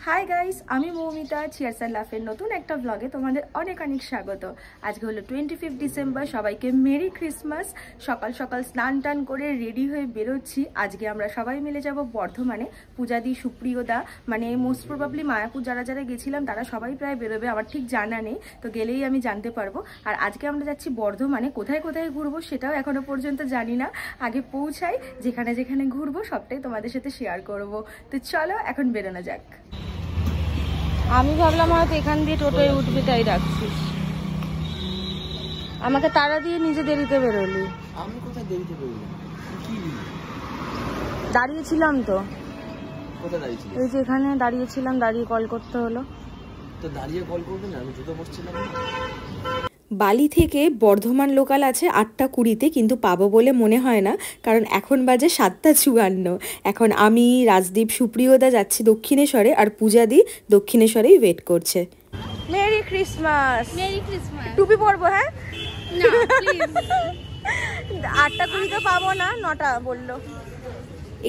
Hi guys, আমি Moumita. Cheers and লাফের নতুন একটা ব্লগে তোমাদের অনেক অনেক স্বাগত। আজকে হলো 25 ডিসেম্বর। সবাইকে মেরি ক্রিসমাস। সকাল সকাল স্নান টান করে রেডি হয়ে বেরোচ্ছি। আজকে আমরা সবাই মিলে যাব বর্ধমানে। পূজাদি, সুপ্রিয়দা, মানে মোস্ট প্রবাবলি মায়াপুর যারা যারা গেছিলাম তারা সবাই প্রায় বেরোবে, আমার ঠিক জানা নেই, তো গেলেই আমি জানতে পারবো। আর আজকে আমরা যাচ্ছি বর্ধমানে। কোথায় কোথায় ঘুরবো সেটাও এখনো পর্যন্ত জানি না। আগে পৌঁছাই, যেখানে যেখানে ঘুরবো সবটাই তোমাদের সাথে শেয়ার করব। তো চলো এখন বেরোনো যাক। আমি ভাবলাম হয়তো এখান দিয়ে টোটোয় উঠবে, তাই রাখছিস। আমাকে তাড়া দিয়ে নিজে দেরিতে বেরোলি। আমি কোথায় দেরিতে বেরোলাম? দাঁড়িয়েছিলাম তো। কোথায় দাঁড়িয়েছিলি? এই যে এখানে দাঁড়িয়েছিলাম, দাঁড়িয়ে কল করতে হলো। তো দাঁড়িয়ে কল করবে না, আমি জুতো পরছিলাম। বালি থেকে বর্ধমান লোকাল আছে 8টা 20-তে, কিন্তু পাবো বলে মনে হয় না, কারণ এখন বাজে 7টা 54। এখন আমি, রাজদীপ, সুপ্রিয়দা যাচ্ছি দক্ষিণেশ্বরে, আর পূজাদি দক্ষিণেশ্বরেই ওয়েট করছে। Merry Christmas. Merry Christmas. টুপি পরবো? হ্যাঁ না প্লিজ। 8টা 20 পাবো না, 9টা বললো।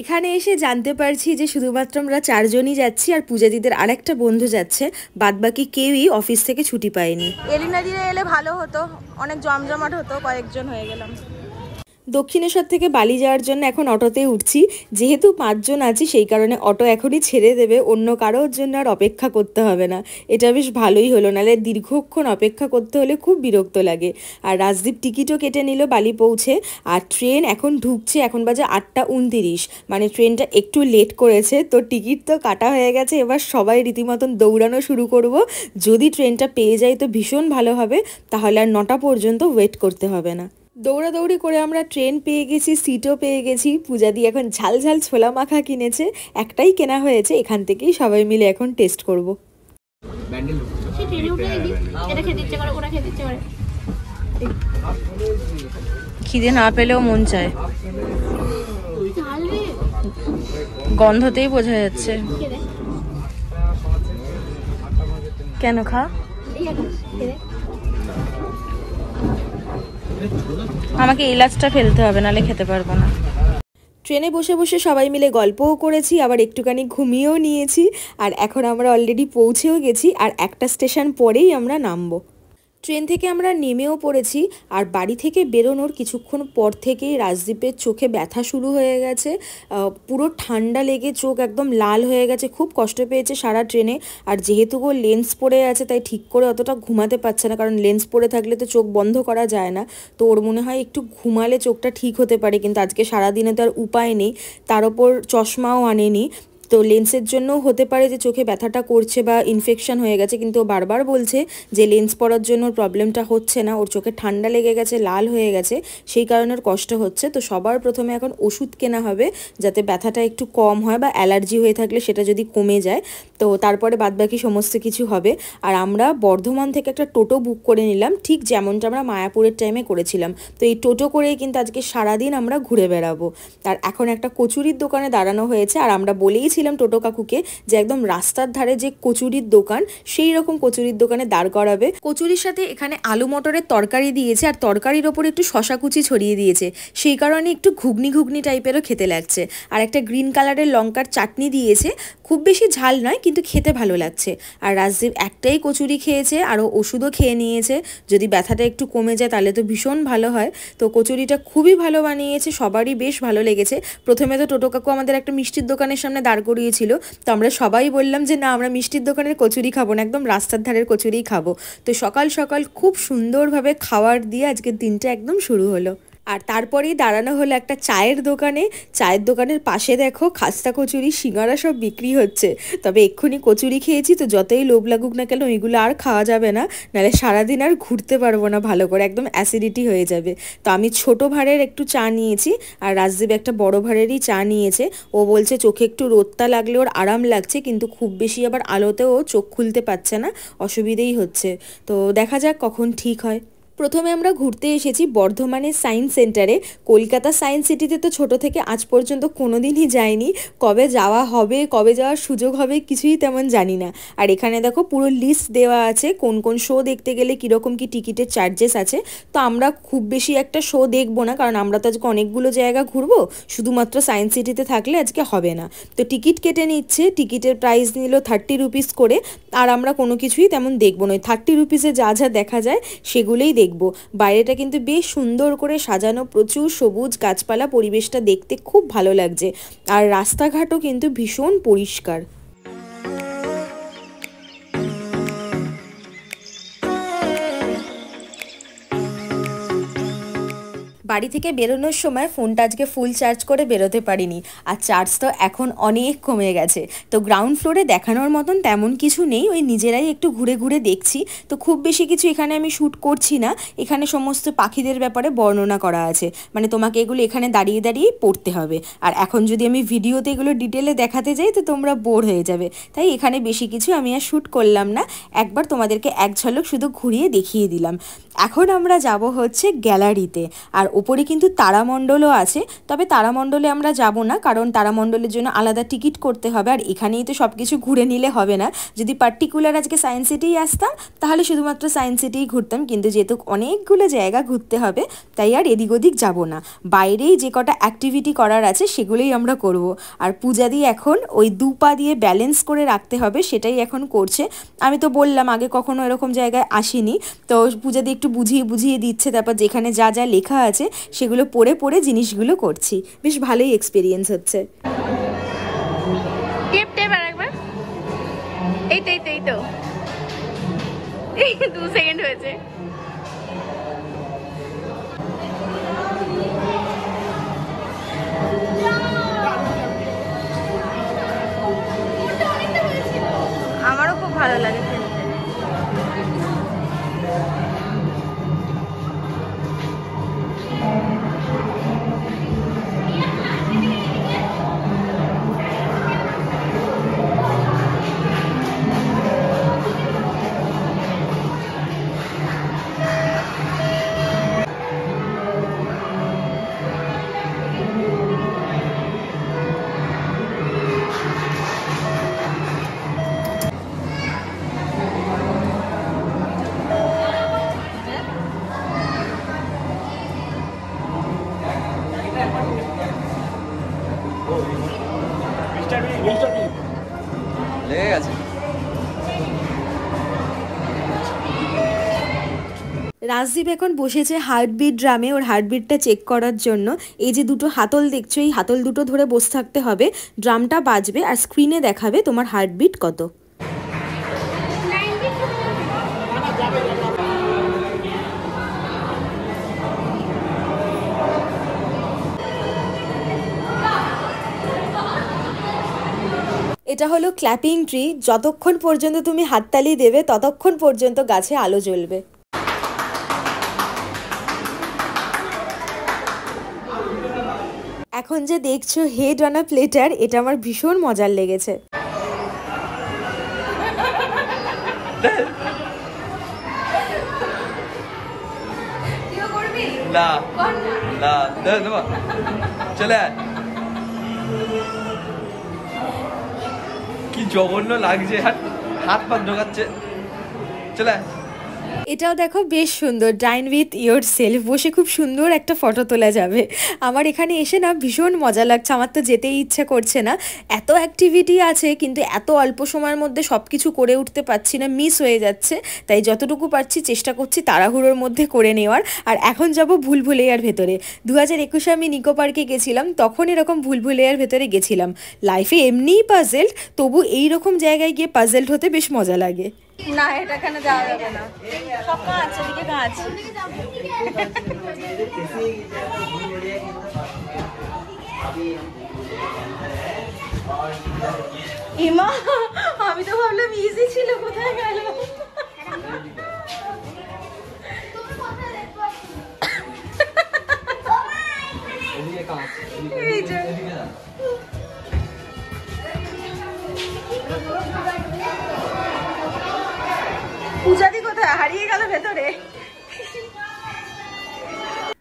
এখানে এসে জানতে পারছি যে শুধুমাত্র আমরা 4 জনই যাচ্ছি, আর পূজাদিদের আরেকটা বন্ধু যাচ্ছে। বাদবাকি কেউই অফিস থেকে ছুটি পায়নি। এলিনা দিরে এলে ভালো হতো, অনেক জমজমাট হতো, কয়েকজন হয়ে গেলাম। দক্ষিণেশ্বর থেকে বালি যাওয়ার জন্য এখন অটোতে উঠছি। যেহেতু 5 জন আছি সেই কারণে অটো এখনই ছেড়ে দেবে, অন্য কারোর জন্য আর অপেক্ষা করতে হবে না। এটা বেশ ভালোই হলো, নাহলে দীর্ঘক্ষণ অপেক্ষা করতে হলে খুব বিরক্ত লাগে। আর রাজদীপ টিকিটও কেটে নিল বালি পৌঁছে। আর ট্রেন এখন ঢুকছে, এখন বাজে 8টা 29, মানে ট্রেনটা একটু লেট করেছে। তো টিকিট তো কাটা হয়ে গেছে, এবার সবাই রীতিমতন দৌড়ানো শুরু করব। যদি ট্রেনটা পেয়ে যাই তো ভীষণ ভালো হবে, তাহলে আর 9টা পর্যন্ত ওয়েট করতে হবে না। দৌড়াদৌড়ি করে আমরা ট্রেন পেয়ে গেছি, সিটও পেয়ে গেছি। পূজাদি এখন ঝাল ঝাল ছোলা মাখা কিনেছে, একটাই কেনা হয়েছে। এখান থেকেই সবাই মিলে এখন টেস্ট করব। খিদে না পেলেও মন চায়, গন্ধতেই বোঝা যাচ্ছে। কেন খা? আমাকে এলাচটা ফেলতে হবে, নাহলে খেতে পারবো না। ট্রেনে বসে বসে সবাই মিলে গল্পও করেছি, আবার একটুখানি ঘুমিয়েও নিয়েছি। আর এখন আমরা অলরেডি পৌঁছেও গেছি, আর একটা স্টেশন পরেই আমরা নামবো। ট্রেন থেকে আমরা নেমেও পড়েছি। আর বাড়ি থেকে বেরোনোর কিছুক্ষণ পর থেকেই রাজদীপের চোখে ব্যথা শুরু হয়ে গেছে। পুরো ঠান্ডা লেগে চোখ একদম লাল হয়ে গেছে, খুব কষ্ট পেয়েছে সারা ট্রেনে। আর যেহেতু ও লেন্স পরে আছে, তাই ঠিক করে অতটা ঘুমাতে পারছে না, কারণ লেন্স পরে থাকলে তো চোখ বন্ধ করা যায় না। তো ওর মনে হয় একটু ঘুমালে চোখটা ঠিক হতে পারে, কিন্তু আজকে সারাদিনে তো আর উপায় নেই। তার ওপর চশমাও আনেনি, তো লেন্সের জন্য হতে পারে যে চোখে ব্যথাটা করছে বা ইনফেকশন হয়ে গেছে। কিন্তু ও বারবার বলছে যে লেন্স পরার জন্য ওর প্রবলেমটা হচ্ছে না, ওর চোখে ঠান্ডা লেগে গেছে, লাল হয়ে গেছে, সেই কারণে ওর কষ্ট হচ্ছে। তো সবার প্রথমে এখন ওষুধ কেনা হবে, যাতে ব্যথাটা একটু কম হয়, বা অ্যালার্জি হয়ে থাকলে সেটা যদি কমে যায়, তো তারপরে বাদবাকি সমস্ত কিছু হবে। আর আমরা বর্ধমান থেকে একটা টোটো বুক করে নিলাম, ঠিক যেমনটা আমরা মায়াপুরের টাইমে করেছিলাম। তো এই টোটো করেই কিন্তু আজকে সারাদিন আমরা ঘুরে বেড়াবো। আর এখন একটা কচুরির দোকানে দাঁড়ানো হয়েছে, আর আমরা বলেই ছিলাম টোটো কাকুকে যে একদম রাস্তার ধারে যে কচুরির দোকান, সেই রকম কচুরির দোকানে দাঁড় করাবে। কচুরির সাথে এখানে আলু মটরের তরকারি দিয়েছে, আর তরকারির ওপর একটু শশা কুচি ছড়িয়ে দিয়েছে, সেই কারণে একটু ঘুগনি ঘুগনি টাইপেরও খেতে লাগছে। আর একটা গ্রিন কালারের লঙ্কার চাটনি দিয়েছে, খুব বেশি ঝাল নয়, কিন্তু খেতে ভালো লাগছে। আর রাজদীপ একটাই কচুরি খেয়েছে, আরও ওষুধও খেয়ে নিয়েছে। যদি ব্যথাটা একটু কমে যায় তাহলে তো ভীষণ ভালো হয়। তো কচুরিটা খুবই ভালো বানিয়েছে, সবারই বেশ ভালো লেগেছে। প্রথমে তো টোটো কাকু আমাদের একটা মিষ্টির দোকানের সামনে দাঁড় করিয়েছিল, তো আমরা সবাই বললাম যে না, আমরা মিষ্টির দোকানের কচুরি খাবো না, একদম রাস্তার ধারের কচুরিই খাবো। তো সকাল সকাল খুব সুন্দরভাবে খাবার দিয়ে আজকের দিনটা একদম শুরু হলো। আর তারপরেই দাঁড়ানো হলো একটা চায়ের দোকানে। চায়ের দোকানের পাশে দেখো খাস্তা কচুরি, সিঙ্গারা সব বিক্রি হচ্ছে। তবে এক্ষুনি কচুরি খেয়েছি, তো যতই লোভ লাগুক না কেন ওইগুলো আর খাওয়া যাবে না, নাহলে সারাদিন আর ঘুরতে পারবো না ভালো করে, একদম অ্যাসিডিটি হয়ে যাবে। তো আমি ছোট ভাঁড়ের একটু চা নিয়েছি, আর রাজদীপ একটা বড় ভাঁড়েরই চা নিয়েছে। ও বলছে চোখে একটু রোদটা লাগলে ওর আরাম লাগছে, কিন্তু খুব বেশি আবার আলোতেও চোখ খুলতে পারছে না, অসুবিধেই হচ্ছে। তো দেখা যাক কখন ঠিক হয়। প্রথমে আমরা ঘুরতে এসেছি বর্ধমানের সায়েন্স সেন্টারে। কলকাতা সায়েন্স সিটিতে তো ছোট থেকে আজ পর্যন্ত কোনোদিনই যাইনি, কবে যাওয়া হবে, কবে যাওয়ার সুযোগ হবে কিছুই তেমন জানি না। আর এখানে দেখো পুরো লিস্ট দেওয়া আছে কোন কোন শো দেখতে গেলে কীরকম কি টিকিটের চার্জেস আছে। তো আমরা খুব বেশি একটা শো দেখবো না, কারণ আমরা তো আজকে অনেকগুলো জায়গা ঘুরবো, শুধুমাত্র সায়েন্স সিটিতে থাকলে আজকে হবে না। তো টিকিট কেটে নিচ্ছে, টিকিটের প্রাইস নিল 30 রুপিস করে। আর আমরা কোনো কিছুই তেমন দেখবো না, 30 রুপিসে যা যা দেখা যায় সেগুলোই দেখবো। বাইরেটা কিন্তু বেশ সুন্দর করে সাজানো, প্রচুর সবুজ গাছপালা, পরিবেশটা দেখতে খুব ভালো লাগছে। আর রাস্তাঘাটও কিন্তু ভীষণ পরিষ্কার। বাড়ি থেকে বেরোনোর সময় ফোনটা আজকে ফুল চার্জ করে বেরোতে পারিনি, আর চার্জ তো এখন অনেক কমে গেছে। তো গ্রাউন্ড ফ্লোরে দেখানোর মতন তেমন কিছু নেই, ওই নিজেরাই একটু ঘুরে ঘুরে দেখছি। তো খুব বেশি কিছু এখানে আমি শ্যুট করছি না, এখানে সমস্ত পাখিদের ব্যাপারে বর্ণনা করা আছে, মানে তোমাকে এগুলো এখানে দাঁড়িয়ে দাঁড়িয়েই পড়তে হবে। আর এখন যদি আমি ভিডিওতে এগুলো ডিটেলে দেখাতে যাই তো তোমরা বোর হয়ে যাবে, তাই এখানে বেশি কিছু আমি আর শ্যুট করলাম না, একবার তোমাদেরকে এক ঝলক শুধু ঘুরিয়ে দেখিয়ে দিলাম। এখন আমরা যাব হচ্ছে গ্যালারিতে, আর ওপরে কিন্তু তারামণ্ডলও আছে। তবে তারামণ্ডলে আমরা যাব না, কারণ তারামণ্ডলের জন্য আলাদা টিকিট করতে হবে, আর এখানেই তো সব কিছু ঘুরে নিলে হবে না। যদি পার্টিকুলার আজকে সায়েন্স সিটিই আসতাম তাহলে শুধুমাত্র সায়েন্স সিটিই ঘুরতাম, কিন্তু যেহেতু অনেকগুলো জায়গা ঘুরতে হবে তাই আর এদিক ওদিক যাব না। বাইরেই যে কটা অ্যাক্টিভিটি করার আছে সেগুলোই আমরা করব। আর পূজা দিয়ে এখন ওই দুপা দিয়ে ব্যালেন্স করে রাখতে হবে, সেটাই এখন করছে। আমি তো বললাম আগে কখনো এরকম জায়গায় আসিনি, তো পূজা দিয়ে একটু বুঝিয়ে বুঝিয়ে দিচ্ছে, তারপর যেখানে যা যা লেখা আছে সেগুলো পড়ে পড়ে জিনিসগুলো করছি। বেশ ভালোই এক্সপিরিয়েন্স হচ্ছে। টেপ টেপ আরেকবার, এই তো এই 2 সেকেন্ড হয়েছে। আমারও খুব ভালো লাগে খেলতে। লেগে গেছে। রাজদীপ এখন বসেছে হার্টবিট ড্রামে, ওর হার্টবিটটা চেক করার জন্য। এই যে দুটো হাতল দেখছো, এই হাতল দুটো ধরে বসে থাকতে হবে, ড্রামটা বাজবে আর স্ক্রিনে দেখাবে তোমার হার্টবিট কত। এটা হলো ক্ল্যাপিং ট্রি, যতক্ষণ পর্যন্ত তুমি হাততালি দেবে ততক্ষণ পর্যন্ত গাছে আলো জ্বলবে। এখন যে দেখছো হেড অন আ প্লেটার, এটা আমার ভীষণ মজার লেগেছে। না না চলে কি জঘন্য লাগছে, হাত পা ঢোকাচ্ছে, চলে। এটাও দেখো বেশ সুন্দর, ডাইন উইথ ইয়োর সেলফ, বসে খুব সুন্দর একটা ফটো তোলা যাবে। আমার এখানে এসে না ভীষণ মজা লাগছে, আমার তো যেতেই ইচ্ছে করছে না। এত অ্যাক্টিভিটি আছে কিন্তু এত অল্প সময়ের মধ্যে সব কিছু করে উঠতে পারছি না, মিস হয়ে যাচ্ছে। তাই যতটুকু পারছি চেষ্টা করছি তাড়াহুড়োর মধ্যে করে নেওয়ার। আর এখন যাব ভুলভুলাইয়ার ভেতরে। 2021-এ আমি নিকো পার্কে গেছিলাম, তখন এরকম ভুলভুলাইয়ার ভেতরে গেছিলাম। লাইফে এমনিই পাজেলড, তবু এইরকম জায়গায় গিয়ে পাজেলড হতে বেশ মজা লাগে। না, এটা এখানে যাওয়া যাবে না, সব কাঁচ, এদিকে কাঁচ। ইমা, আমি তো ভাবলাম ইজি ছিল, কোথায় গেল? এই যে পূজাদি কোথায় হারিয়ে গেল ভেতরে।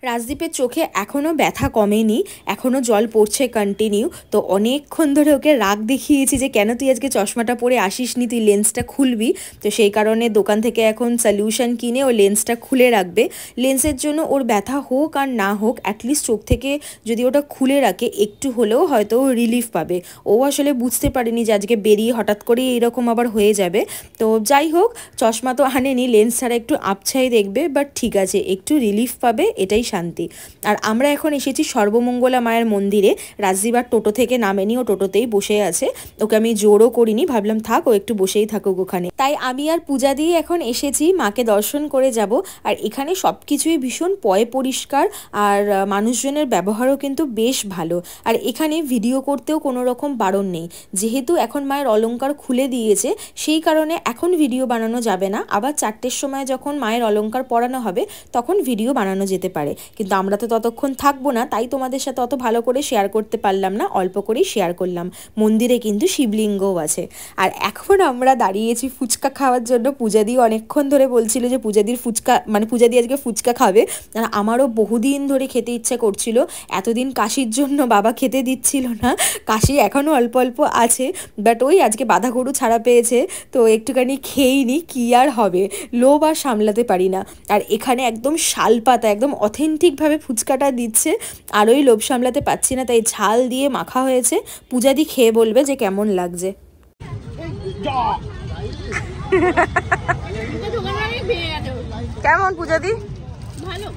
রাজদীপের চোখে এখনও ব্যথা কমেনি, এখনও জল পড়ছে কন্টিনিউ। তো অনেকক্ষণ ধরে ওকে রাগ দেখিয়েছি যে কেন তুই আজকে চশমাটা পরে আসিসনি, তুই লেন্সটা খুলবি। তো সেই কারণে দোকান থেকে এখন সলিউশন কিনে ও লেন্সটা খুলে রাখবে। লেন্সের জন্য ওর ব্যথা হোক আর না হোক, অ্যাটলিস্ট চোখ থেকে যদি ওটা খুলে রাখে একটু হলেও হয়তো ও রিলিফ পাবে। ও আসলে বুঝতে পারেনি যে আজকে বেরিয়ে হঠাৎ করেই এরকম আবার হয়ে যাবে। তো যাই হোক, চশমা তো আনেনি, লেন্স ছাড়া একটু আবছাই দেখবে, বাট ঠিক আছে, একটু রিলিফ পাবে, এটাই শান্তি। আর আমরা এখন এসেছি সর্বমঙ্গলা মায়ের মন্দিরে। রাজদীপ আর টোটো থেকে নামেনি, ও টোটোতেই বসে আছে। ওকে আমি জোরও করিনি, ভাবলাম থাক, ও একটু বসেই থাকুক ওখানে। তাই আমি আর পূজা দিয়ে এখন এসেছি, মাকে দর্শন করে যাব। আর এখানে সব কিছুই ভীষণ পরিষ্কার, আর মানুষজনের ব্যবহারও কিন্তু বেশ ভালো। আর এখানে ভিডিও করতেও কোনো রকম বারণ নেই, যেহেতু এখন মায়ের অলংকার খুলে দিয়েছে, সেই কারণে এখন ভিডিও বানানো যাবে না। আবার 4টের সময় যখন মায়ের অলংকার পরানো হবে তখন ভিডিও বানানো যেতে পারে, কিন্তু আমরা তো ততক্ষণ থাকবো না, তাই তোমাদের সাথে অত ভালো করে শেয়ার করতে পারলাম না, অল্প করেই শেয়ার করলাম। মন্দিরে কিন্তু শিবলিঙ্গও আছে। আর এখন আমরা দাঁড়িয়েছি ফুচকা খাওয়ার জন্য। পূজাদি অনেকক্ষণ ধরে বলছিল যে পূজাদির ফুচকা, মানে পূজাদি আজকে ফুচকা খাবে। আর আমারও বহুদিন ধরে খেতে ইচ্ছা করছিল। এতদিন কাশির জন্য বাবা খেতে দিচ্ছিল না, কাশি এখনও অল্প অল্প আছে, বাট ওই আজকে বাঁধা গরু ছাড়া পেয়েছে, তো একটুখানি খেয়েই নি, কী আর হবে, লোভ আর সামলাতে পারি না। আর এখানে একদম শালপাতা, একদম অথেন্টিকভাবে ফুচকাটা দিচ্ছে, আর ওই লোভ সামলাতে পারছি না, তাই ঝাল দিয়ে মাখা হয়েছে। পূজাদি খেয়ে বলবে যে কেমন লাগছে। কেমন পূজাদি? ভালো,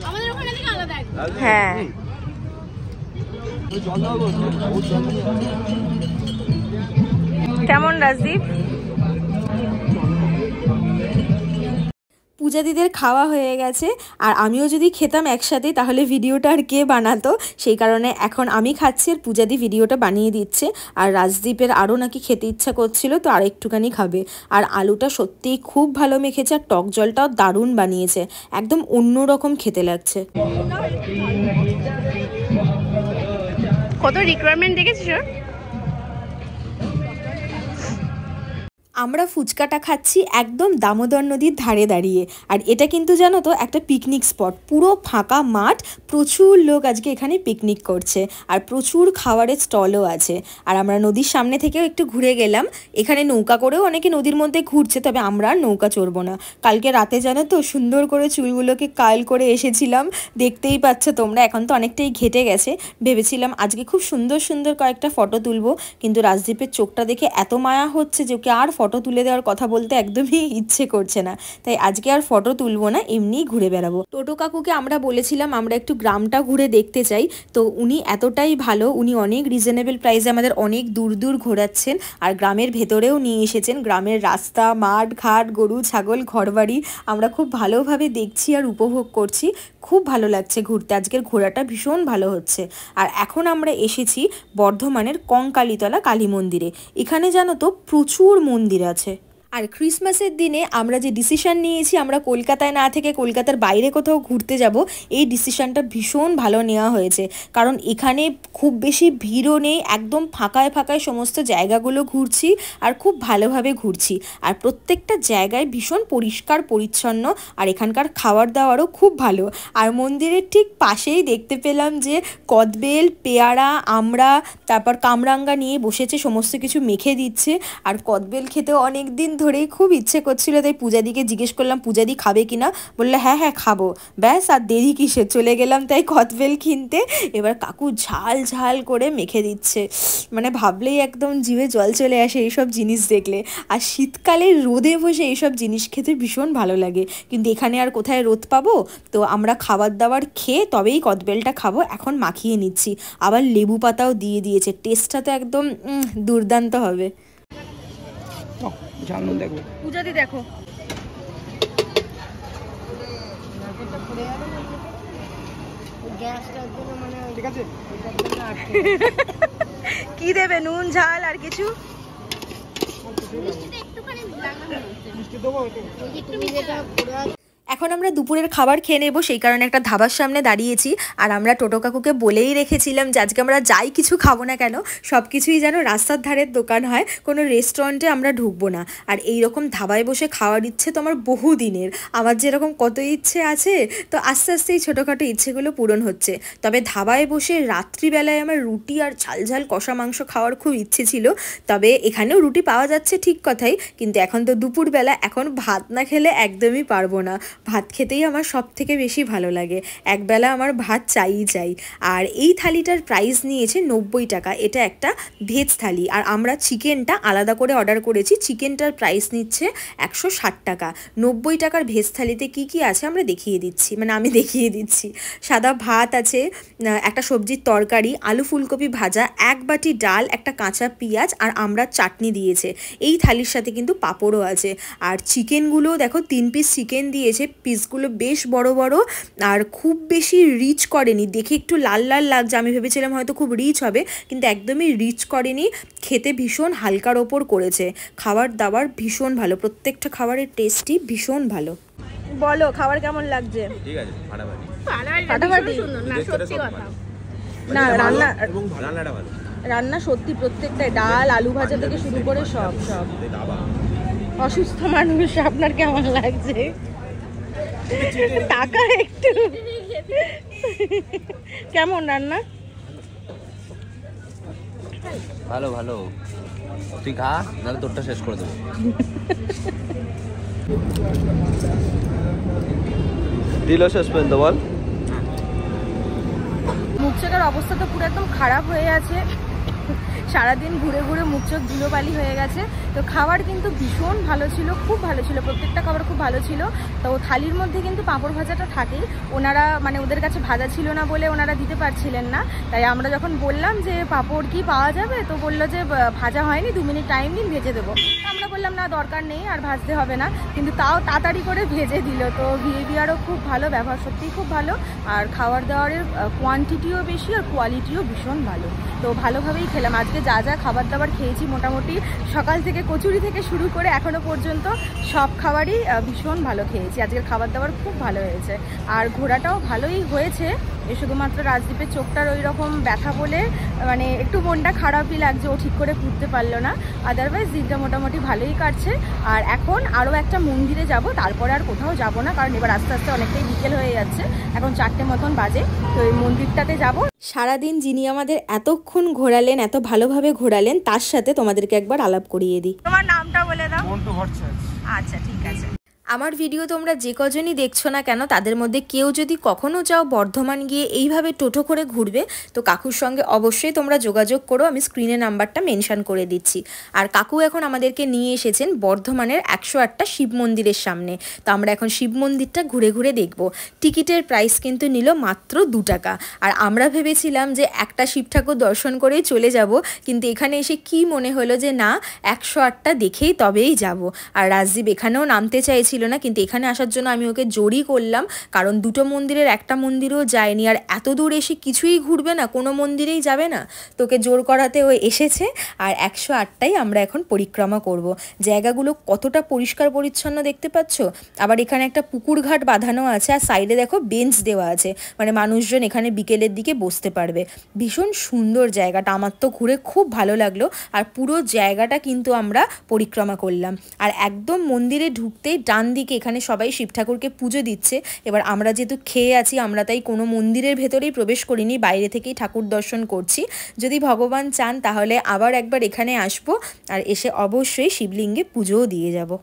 আমাদের ওখানে থেকে আলাদা। হ্যাঁ, কেমন রাজদীপ? পূজাদিদের খাওয়া হয়ে গেছে, আর আমিও যদি খেতাম একসাথে তাহলে ভিডিওটা আর কে বানাতো, সেই কারণে এখন আমি খাচ্ছি আর পূজাদি ভিডিওটা বানিয়ে দিচ্ছে। আর রাজদীপের আরও নাকি খেতে ইচ্ছা করছিল, তো আর একটুখানি খাবে। আর আলুটা সত্যিই খুব ভালো মেখেছে, আর টক জলটাও দারুণ বানিয়েছে, একদম অন্যরকম খেতে লাগছে। কত রিকোয়ারমেন্ট দেখেছিস? আমরা ফুচকাটা খাচ্ছি একদম দামোদর নদীর ধারে দাঁড়িয়ে। আর এটা কিন্তু জানো তো একটা পিকনিক স্পট, পুরো ফাঁকা মাঠ, প্রচুর লোক আজকে এখানে পিকনিক করছে, আর প্রচুর খাবারের স্টলও আছে। আর আমরা নদীর সামনে থেকেও একটু ঘুরে গেলাম। এখানে নৌকা করেও অনেকে নদীর মধ্যে ঘুরছে, তবে আমরা আর নৌকা চড়বো না। কালকে রাতে জানো তো সুন্দর করে চুলগুলোকে কার্ল করে এসেছিলাম, দেখতেই পাচ্ছ তোমরা, এখন তো অনেকটাই ঘেটে গেছে। ভেবেছিলাম আজকে খুব সুন্দর সুন্দর কয়েকটা ফটো তুলবো, কিন্তু রাজদীপের চোখটা দেখে এত মায়া হচ্ছে যে ওকে আর ফটো তুলে দেওয়ার কথা বলতে একদমই ইচ্ছে করছে না, তাই আজকে আর ফটো তুলবো না, এমনিই ঘুরে বেড়াবো। টোটো কাকুকে আমরা বলেছিলাম আমরা একটু গ্রামটা ঘুরে দেখতে চাই, তো উনি এতটাই ভালো, উনি অনেক রিজনেবল প্রাইসে আমাদের অনেক দূর দূর ঘোরাচ্ছেন, আর গ্রামের ভেতরেও নিয়ে এসেছেন। গ্রামের রাস্তা, মাঠ ঘাট, গরু ছাগল, ঘরবাড়ি আমরা খুব ভালোভাবে দেখছি আর উপভোগ করছি। খুব ভালো লাগছে ঘুরতে, আজকের ঘোরাটা ভীষণ ভালো হচ্ছে। আর এখন আমরা এসেছি বর্ধমানের কঙ্কালীতলা কালী মন্দিরে। এখানে জানো তো প্রচুর মন্দির আছে। আর ক্রিসমাসের দিনে আমরা যে ডিসিশন নিয়েছি আমরা কলকাতায় না থেকে কলকাতার বাইরে কোথাও ঘুরতে যাব, এই ডিসিশনটা ভীষণ ভালো নেওয়া হয়েছে, কারণ এখানে খুব বেশি ভিড়ও নেই, একদম ফাঁকায় ফাঁকায় সমস্ত জায়গাগুলো ঘুরছি, আর খুব ভালোভাবে ঘুরছি। আর প্রত্যেকটা জায়গায় ভীষণ পরিষ্কার পরিচ্ছন্ন, আর এখানকার খাবার দাবারও খুব ভালো। আর মন্দিরের ঠিক পাশেই দেখতে পেলাম যে কদবেল, পেয়ারা, আমড়া, তারপর কামরাঙ্গা নিয়ে বসেছে, সমস্ত কিছু মেখে দিচ্ছে। আর কদবেল খেতেও অনেক দিন ধরেই খুব ইচ্ছে করছিল, তাই পূজাদিকে জিজ্ঞেস করলাম পূজাদি খাবে কিনা, বললে হ্যাঁ হ্যাঁ খাবো। ব্যাস, আর দেরি কিসে, চলে গেলাম তাই কদবেল কিনতে। এবার কাকু ঝাল ঝাল করে মেখে দিচ্ছে, মানে ভাবলেই একদম জিভে জল চলে আসে এইসব জিনিস দেখলে। আর শীতকালে রোদে বসে এইসব জিনিস খেতে ভীষণ ভালো লাগে, কিন্তু এখানে আর কোথায় রোদ পাবো। তো আমরা খাবার দাবার খেয়ে তবেই কদবেলটা খাবো, এখন মাখিয়ে নিচ্ছি। আবার লেবু পাতাও দিয়ে দিয়েছে, টেস্টটা তো একদম দুর্দান্ত হবে। দেখো পূজাদি দেখো, ঠিক আছে। কি দেবে, নুন ঝাল আর কিছু? এখন আমরা দুপুরের খাবার খেয়ে নেবো, সেই কারণে একটা ধাবার সামনে দাঁড়িয়েছি। আর আমরা টোটো কাকুকে বলেই রেখেছিলাম যে আজকে আমরা যাই কিছু খাবো না কেন, সব কিছুই যেন রাস্তার ধারের দোকান হয়, কোনো রেস্টুরেন্টে আমরা ঢুকবো না। আর এই রকম ধাবায় বসে খাওয়ার ইচ্ছে তো আমার বহু দিনের, আমার যেরকম কত ইচ্ছে আছে, তো আস্তে আস্তে এই ছোটোখাটো ইচ্ছেগুলো পূরণ হচ্ছে। তবে ধাবায় বসে রাত্রিবেলায় আমার রুটি আর ঝাল ঝাল কষা মাংস খাওয়ার খুব ইচ্ছে ছিল। তবে এখানেও রুটি পাওয়া যাচ্ছে ঠিক কথাই, কিন্তু এখন তো দুপুরবেলা, এখন ভাত না খেলে একদমই পারবো না। ভাত খেতেই আমার সব থেকে বেশি ভালো লাগে, একবেলা আমার ভাত চাই। আর এই থালিটার প্রাইস নিয়েছে 90 টাকা, এটা একটা ভেজ থালি। আর আমরা চিকেনটা আলাদা করে অর্ডার করেছি, চিকেনটার প্রাইস নিচ্ছে 160 টাকা। 90 টাকার ভেজ থালিতে কি কি আছে আমরা দেখিয়ে দিচ্ছি, মানে আমি দেখিয়ে দিচ্ছি। সাদা ভাত আছে, একটা সবজির তরকারি, আলু ফুলকপি ভাজা, এক বাটি ডাল, একটা কাঁচা পেঁয়াজ আর আমরা চাটনি দিয়েছে। এই থালির সাথে কিন্তু পাঁপড়ও আছে। আর চিকেনগুলো দেখো 3 পিস চিকেন দিয়েছে, পিসগুলো বেশ বড় বড় আর খুব বেশি রিচ করেনি, দেখে একটু লাল লাল লাগছে, আমি ভেবেছিলাম হয়তো খুব রিচ হবে, কিন্তু একদমই রিচ করেনি। খেতে ভীষণ হালকার ওপর করেছে। খাবার দাবার ভীষণ ভালো, প্রত্যেকটা খাবারের টেস্টই ভীষণ ভালো। বলো খাবার কেমন লাগছে? ঠিক আছে, ফাটাফাটি। ফাটাফাটি না, সত্যি কথা। না, রান্না রান্নাটা ভালো, রান্না সত্যি প্রত্যেকটাই, ডাল আলু ভাজা থেকে শুরু করে সব। অসুস্থ মানুষ, আপনার কেমন লাগছে? টাকা একটু কেমন রান্না? ভালো ভালো, তুই খা, নাহলে তোরটা শেষ করে দেবো। দিল শেষ পর্যন্ত বল। মুখ চোখের অবস্থা তো পুরো একদম খারাপ হয়ে আছে, সারাদিন ঘুরে ঘুরে মুখ চোখ ধুলোবালি হয়ে গেছে। তো খাবার কিন্তু ভীষণ ভালো ছিল, খুব ভালো ছিল, প্রত্যেকটা খাবার খুব ভালো ছিল। তো থালির মধ্যে কিন্তু পাঁপড় ভাজাটা থাকেই, ওনারা মানে ওদের কাছে ভাজা ছিল না বলে ওনারা দিতে পারছিলেন না। তাই আমরা যখন বললাম যে পাঁপড় কি পাওয়া যাবে, তো বললো যে ভাজা হয়নি, 2 মিনিট টাইম দিন, ভেজে দেবো। আমরা বললাম না, দরকার নেই, আর ভাজতে হবে না, কিন্তু তাও তাড়াতাড়ি করে ভেজে দিল। তো বিহেভিয়ারও খুব ভালো, ব্যবহার সত্যিই খুব ভালো। আর খাবার দাবারের কোয়ান্টিটিও বেশি আর কোয়ালিটিও ভীষণ ভালো। তো ভালোভাবেই খেলাম আজকে। যা যা খাবার দাবার খেয়েছি মোটামুটি সকাল থেকে কচুরি থেকে শুরু করে এখনো পর্যন্ত সব খাবারই ভীষণ ভালো খেয়েছি। আজকের খাবার দাবার খুব ভালো হয়েছে। আর ঘোরাটাও ভালোই হয়েছে, শুধুমাত্র রাজদীপের চোখটার ওই রকম ব্যথা বলে মানে একটু মনটা খারাপই লাগছে, ও ঠিক করে ঘুরতে পারলো না। আদারওয়াইজ দিনটা মোটামুটি ভালোই কাটছে। আর এখন আরও একটা মন্দিরে যাব, তারপরে আর কোথাও যাব না, কারণ এবার আস্তে আস্তে অনেকটাই বিকেল হয়ে যাচ্ছে, এখন 4টে মতন বাজে। তো এই মন্দিরটাতে যাব। সারাদিন যিনি আমাদের এতক্ষণ ঘোরালেন, এত ভালোভাবে ঘোরালেন, তার সাথে তোমাদেরকে একবার আলাপ করিয়ে দিই। তোমার নামটা বলে দাও। মন্টু ভট্টাচার্য। আচ্ছা, ঠিক আছে। আমার ভিডিও তোমরা যে কজনই দেখছো না কেন, তাদের মধ্যে কেউ যদি কখনো যাও বর্ধমান গিয়ে এইভাবে টোটো করে ঘুরবে, তো কাকুর সঙ্গে অবশ্যই তোমরা যোগাযোগ করো, আমি স্ক্রিনে নাম্বারটা মেনশন করে দিচ্ছি। আর কাকু এখন আমাদেরকে নিয়ে এসেছেন বর্ধমানের 108টা শিব মন্দিরের সামনে। তো আমরা এখন শিব মন্দিরটা ঘুরে ঘুরে দেখব। টিকিটের প্রাইস কিন্তু নিল মাত্র 2 টাকা। আর আমরা ভেবেছিলাম যে একটা শিব ঠাকুর দর্শন করেই চলে যাব, কিন্তু এখানে এসে কি মনে হলো যে না, 108টা দেখেই তবেই যাব। আর রাজদীপ এখানেও নামতে চাইছিল না, কিন্তু এখানে আসার জন্য আমি ওকে জোরই করলাম, কারণ 2টো মন্দিরের একটা মন্দিরও যায়নি, আর এত দূর এসে কিছুই ঘুরবে না, কোনো মন্দিরেই যাবে না, তোকে জোর করাতে ও এসেছে। আর 108টাই আমরা এখন পরিক্রমা করব। জায়গাগুলো কতটা পরিষ্কার পরিচ্ছন্ন দেখতে পাচ্ছ। আবার এখানে একটা পুকুর ঘাট বাঁধানো আছে, আর সাইডে দেখো বেঞ্চ দেওয়া আছে, মানে মানুষজন এখানে বিকেলের দিকে বসতে পারবে। ভীষণ সুন্দর জায়গাটা, আমার তো ঘুরে খুব ভালো লাগলো। আর পুরো জায়গাটা কিন্তু আমরা পরিক্রমা করলাম। আর একদম মন্দিরে ঢুকতেই ডান দিকে এখানে সবাই শিব ঠাকুরকে পুজো দিচ্ছে। এবার আমরা যেহেতু খেয়ে আছি, আমরা তাই কোনো মন্দিরের ভেতরেই প্রবেশ করিনি, বাইরে থেকেই ঠাকুর দর্শন করছি। যদি ভগবান চান তাহলে আবার একবার এখানে আসবো, আর এসে অবশ্যই শিবলিঙ্গে পুজোও দিয়ে যাব।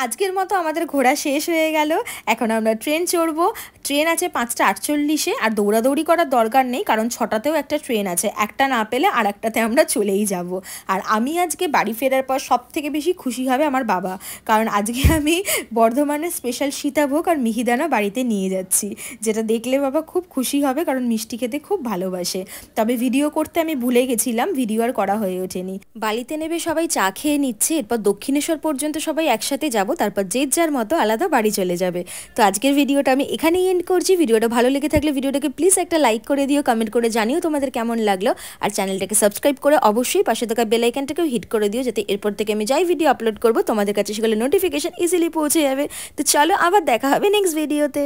আজকের মতো আমাদের ঘোরা শেষ হয়ে গেল। এখন আমরা ট্রেন চড়বো। ট্রেন আছে 5টা 48-এ, আর দৌড়াদৌড়ি করার দরকার নেই, কারণ 6টাতেও একটা ট্রেন আছে, একটা না পেলে আর একটাতে আমরা চলেই যাব। আর আমি আজকে বাড়ি ফেরার পর সব থেকে বেশি খুশি হবে আমার বাবা, কারণ আজকে আমি বর্ধমানের স্পেশাল সীতাভোগ আর মিহিদানা বাড়িতে নিয়ে যাচ্ছি, যেটা দেখলে বাবা খুব খুশি হবে, কারণ মিষ্টি খেতে খুব ভালোবাসে। তবে ভিডিও করতে আমি ভুলে গেছিলাম, ভিডিও আর করা হয়ে ওঠেনি। বাড়িতে নেবে সবাই চা খেয়ে নিচ্ছে, এরপর দক্ষিণেশ্বর পর্যন্ত সবাই একসাথে যাব, যাব, তারপর যে যার মতো আলাদা বাড়ি চলে যাবে। তো আজকের ভিডিওটা আমি এখানেই এন্ড করছি। ভিডিওটা ভালো লেগে থাকলে ভিডিওটাকে প্লিজ একটা লাইক করে দিও, কমেন্ট করে জানিও তোমাদের কেমন লাগলো, আর চ্যানেলটাকে সাবস্ক্রাইব করে অবশ্যই পাশে থাকা বেল আইকনটাকেও হিট করে দিও, যাতে এরপর থেকে আমি যাই ভিডিও আপলোড করব তোমাদের কাছে সেগুলো নোটিফিকেশন ইজিলি পৌঁছে যাবে। তো চলো আবার দেখা হবে নেক্সট ভিডিওতে।